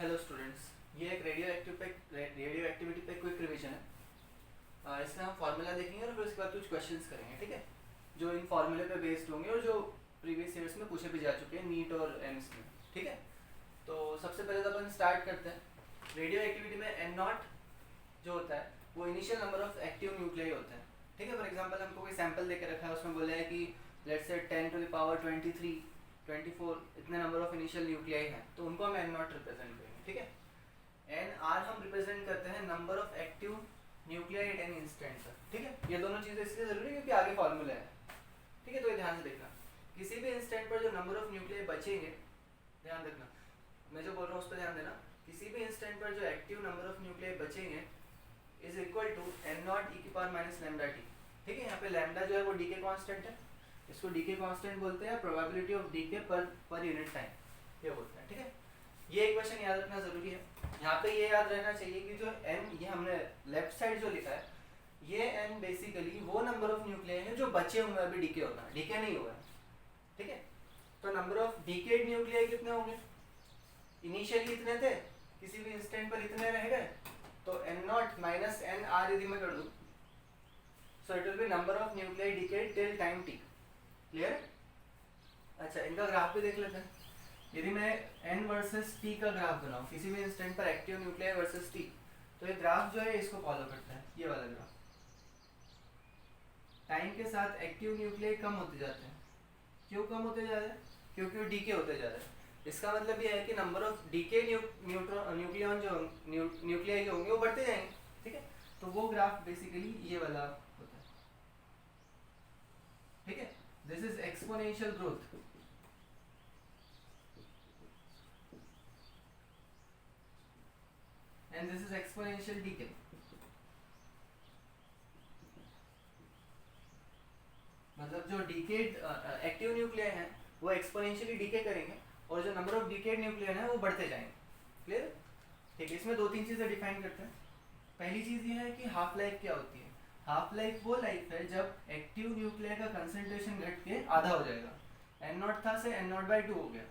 Hello students, ये एक radio activity पे क्विक रिवीजन है। इसमें हम फार्मूला देखेंगे और फिर उसके बाद कुछ क्वेश्चंस करेंगे, ठीक है, जो इन फार्मूले पे बेस्ड होंगे और जो प्रीवियस ईयर्स में पूछे भी जा चुके हैं नीट और एम्स में, ठीक है। तो सबसे पहले तो अपन स्टार्ट करते हैं। रेडियो एक्टिविटी में एन नॉट जो होता है वो initial number of active nuclei होता है, ठीक है। फॉर एग्जांपल हमको कोई सैंपल देके रखा है, उसमें बोला है कि let's say 10 to the power 23 24 इतने नंबर ऑफ इनिशियल न्यूक्लियाई हैं, तो उनको हम एन नॉट रिप्रेजेंट करेंगे, ठीक है। एन आर हम रिप्रेजेंट करते हैं number of active nuclei at an instant पर, ठीक है। ये दोनों चीज़ें इसलिए जरूरी है क्योंकि आगे फॉर्मूला है, ठीक है। तो ये ध्यान से देखना, किसी भी इंस्टेंट पर जो नंबर ऑफ न्यूक्लियाई बचेंगे, ध्यान रखना, मैं जो बोल रहा हूँ उस पर ध्यान देना। किसी भी इंस्टेंट पर जो एक्टिव नंबर ऑफ न्यूक्लियाई बचेंगे is equal to N naught e की पावर माइनस लैम्डा टी, ठीक है। यहाँ पे लैम्डा जो है वो डीके कांस्टेंट है, इसको डीके कांस्टेंट बोलते हैं, प्रोबेबिलिटी ऑफ डीके पर यूनिट टाइम ये बोलते हैं, ठीक है। ये इक्वेशन याद रखना जरूरी है। यहाँ पे ये याद रहना चाहिए कि जो n ये हमने लेफ्ट साइड जो लिखा है, ये n बेसिकली वो नंबर ऑफ न्यूक्लियाई है जो बचे हुए अभी डीके होना है, डीके नहीं हुआ है, ठीक है। तो नंबर ऑफ डीकेड न्यूक्लियाई कितने होंगे? इनिशियली इतने थे, किसी भी इंस्टेंट पर इतने रह गए, तो n not minus n r यदि मैं कर दूं, so it will be number of nuclei decayed till time t। Clear? अच्छा, इनका ग्राफ भी देख लेते हैं। यदि मैं n वर्सेस t का ग्राफ बनाऊं, किसी भी इंस्टेंट पर एक्टिव न्यूक्लियाई वर्सेस t, तो ये ग्राफ जो है इसको फॉलो करता है, ये वाला ग्राफ। टाइम के साथ एक्टिव न्यूक्लियाई कम होते जाते हैं। क्यों कम होते जा रहे हैं? क्योंकि डीके होते जा रहे हैं। इसका मतलब ये है कि नंबर ऑफ डीके न्यूक्लियन जो न्यूक्लियाई होंगे वो बढ़ते जाएंगे, ठीक है। तो वो ग्राफ बेसिकली ये वाला होता है, ठीक है। This is exponential growth and this is exponential decay। मतलब जो डिकेड एक्टिव न्यूक्लियाई हैं वो एक्सपोनेंशियली डीके करेंगे और जो नंबर ऑफ डिकेड न्यूक्लियाई हैं वो बढ़ते जाएंगे। क्लियर? ठीक है, इसमें दो तीन चीजें डिफाइन करते हैं। पहली चीज ये है कि हाफ लाइफ क्या होती है। हाफ लाइफ वो लाइफ है जब एक्टिव न्यूक्लियाई का कंसंट्रेशन घट के आधा हो जाएगा, एन नॉट था से एन नॉट बाई टू हो गया,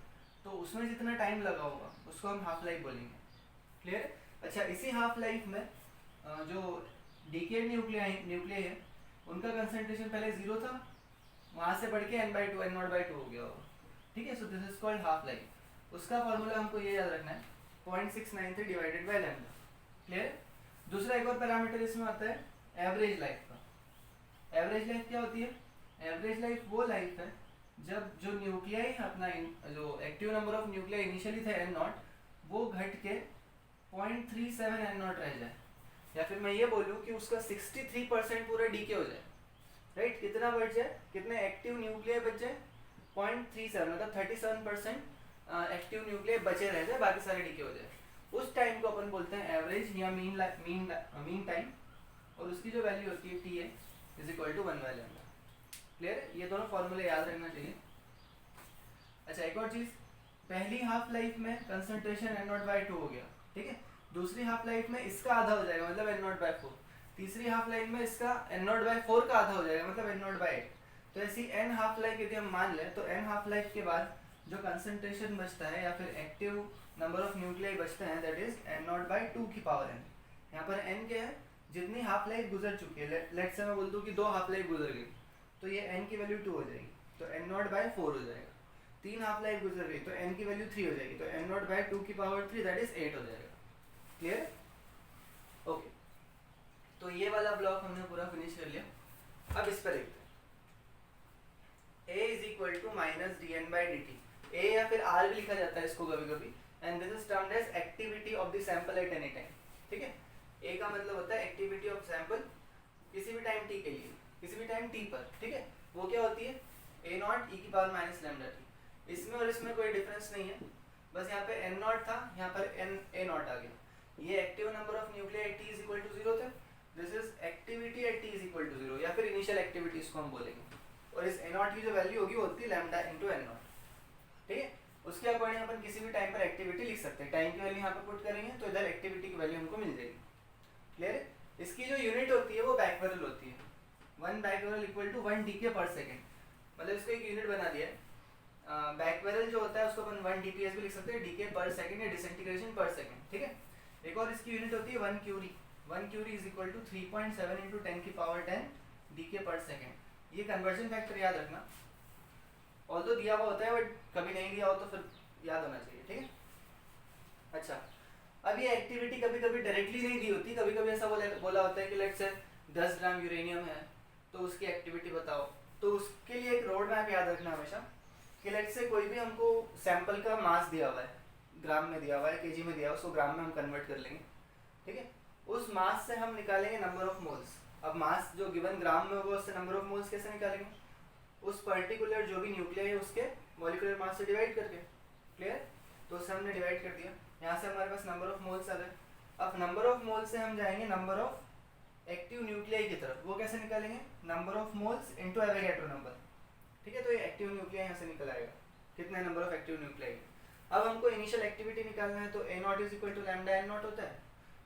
तो उसमें जितना टाइम लगा होगा उसको हम हाफ लाइफ बोलेंगे। क्लियर? अच्छा, इसी हाफ लाइफ में जो डिकेड न्यूक्लियाई है उनका कंसंट्रेशन पहले जीरो था, वहां से बढ़ के N by two N not by two हो गया होगा, ठीक है। So this is called half life. उसका फॉर्मूला हमको ये याद रखना है, 0.693 डिवाइडेड बाय लैम्डा। क्लियर? दूसरा एक और पैरामीटर इसमें आता है एवरेज लाइफ का। एवरेज लाइफ क्या होती है? एवरेज लाइफ वो लाइफ है जब जो न्यूक्लियाई अपना जो active number of nuclei initially थे एन नॉट, वो घट के 0.37 एन नॉट रह जाए, या फिर मैं ये बोलूँ कि उसका 63% पूरा डीके हो जाए, राइट। कितना बच जाए, कितने एक्टिव न्यूक्लियाई बच जाए? 0.37, मतलब 37% एक्टिव न्यूक्लियाई बचे रह जाए, बाकी सारे डीके हो जाए। उस टाइम को अपन बोलते हैं एवरेज या मीन टाइम, और उसकी जो वैल्यू होती है T A is equal to 1 by lambda. Clear? ये दोनों फॉर्मूले याद रखना चाहिए। अच्छा, एक और चीज, पहली हाफ लाइफ में concentration N not by two हो गया, ठीक है। दूसरी हाफ लाइफ में इसका आधा हो जाएगा, मतलब एन नॉट बाई फोर। तीसरी हाफ लाइफ में इसका एन नॉट बाई फोर का आधा हो जाएगा, मतलब एन नॉट बाई एट। तो ऐसी एन हाफ लाइफ यदि हम मान लें, तो एन हाफ लाइफ के बाद जो कंसंट्रेशन बचता है या फिर एक्टिव नंबर ऑफ न्यूक्लियाई बचते हैं, that is an not by to की पावर एन। यहाँ पर एन क्या है? जितनी हाफ लाइफ गुजर चुकी है, लेट से मैं बोल दूँ कि 2 हाफ लाइफ गुजर गई, तो ये एन की वैल्यू 2 हो जाएगी, तो एन नॉट बाई 4 हो जाएगा। 3 हाफ लाइफ गुजर गई तो एन की वैल्यू 3 हो जाएगी, तो एन नॉट बाई 2 की पावर 3 दैट इज 8 हो जाएगा। क्लियर? ओके, तो ये वाला ब्लॉक हमने पूरा फिनिश कर लिया। अब इस पर देखते हैं, a is equal to minus d N by d t. A या फिर आर भी लिखा जाता है इसको कभी कभी, and this is termed as activity of the sample at any time, ठीक है। ए का मतलब होता है एक्टिविटी ऑफ सैंपल किसी भी टाइम टी के लिए, किसी भी टाइम टी पर, ठीक है। वो क्या होती है? ए नॉट ई की पावर माइनस लैम्डा टी। इसमें और इसमें कोई डिफरेंस नहीं है, बस यहाँ पे एन नॉट था, यहाँ पर एन ए नॉट आ गया। ये active number of nuclei T is equal to 0 थे, this is activity at T is equal to 0, या फिर इनिशियल एक्टिविटी इसको हम बोलेंगे। और इस ए नॉट की जो वैल्यू होगी वो होती है लैम्डा इंटू एन नॉट, ठीक है। उसके अकॉर्डिंग अपन किसी भी टाइम पर एक्टिविटी लिख सकते हैं। टाइम की वैल्यू यहाँ पर पुट करेंगे तो इधर एक्टिविटी की वैल्यू हमको मिल जाएगी। क्लियर है? इसकी जो यूनिट होती है वो बैकबैरल होती है। 1 बैकबैरल इक्वल टू 1 डीके पर सेकेंड, मतलब इसको एक यूनिट बना दिया है बैक बैरल जो होता है उसको अपन 1 dps भी लिख सकते हैं, डीके पर सेकंड या डिसइंटीग्रेशन पर सेकंड, ठीक है। एक और इसकी यूनिट होती है 1 curie. 1 curie is equal to 3.7 into 10 की पावर 10 डीके पर सेकंड। ये कन्वर्जन फैक्टर याद रखना, ऑल्दो दिया हुआ होता है बट कभी नहीं दिया हो तो फिर याद होना चाहिए, ठीक है। अच्छा, अब ये एक्टिविटी कभी कभी डायरेक्टली नहीं दी होती, कभी कभी ऐसा बोला होता है कि लेट्स से 10 ग्राम यूरेनियम है तो उसकी एक्टिविटी बताओ। तो उसके लिए एक रोड मैप याद रखना हमेशा कि लेट्स से कोई भी हमको सैंपल का मास दिया हुआ है, ग्राम में दिया हुआ है, केजी में दिया हुआ है, उसको ग्राम में हम कन्वर्ट कर लेंगे, ठीक है। उस मास से हम निकालेंगे नंबर ऑफ मोल्स। अब मास जो गिवन ग्राम में होगा उससे नंबर ऑफ मोल्स कैसे निकालेंगे, उस पर्टिकुलर जो भी न्यूक्लियर है उसके मॉलिक्यूलर मास से डिवाइड करके, क्लियर। तो उससे हमने डिवाइड कर दिया, यहाँ से हमारे पास नंबर ऑफ मोल्स आ गए। अब नंबर ऑफ मोल्स से हम जाएंगे नंबर ऑफ एक्टिव न्यूक्लियाई की तरफ, वो कैसे निकालेंगे, number of moles into Avogadro number, ठीक है। तो ये एक्टिव न्यूक्लियाई यहाँ से निकल आएगा, कितने नंबर ऑफ एक्टिव न्यूक्लियाई। अब हमको इनिशियल एक्टिविटी निकालना है, तो A naught is equal to lambda N naught होता है,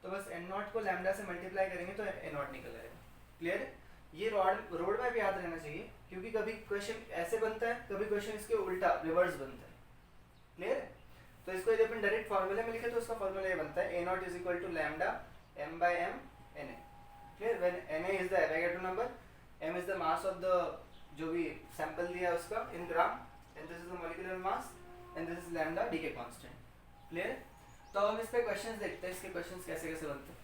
तो बस एन नॉट को लैम्डा से मल्टीप्लाई करेंगे तो ए नॉट निकल आएगा, क्लियर। ये रोड मैप याद रहना चाहिए, क्योंकि कभी क्वेश्चन ऐसे बनता है, कभी क्वेश्चन इसके उल्टा रिवर्स बनता है, क्लियर। तो इसको यदि अपन डायरेक्ट फार्मूला में लिखे तो उसका फार्मूला ये बनता है, A naught is equal to lambda m by M N A, clear. When N A is the Avogadro number, M is the mass of the जो भी सैंपल दिया है उसका in gram, and this is the molecular mass, and this is lambda decay constant, clear. तो हम इस पे questions देखते हैं, इसके क्वेश्चंस कैसे कैसे बनते हैं।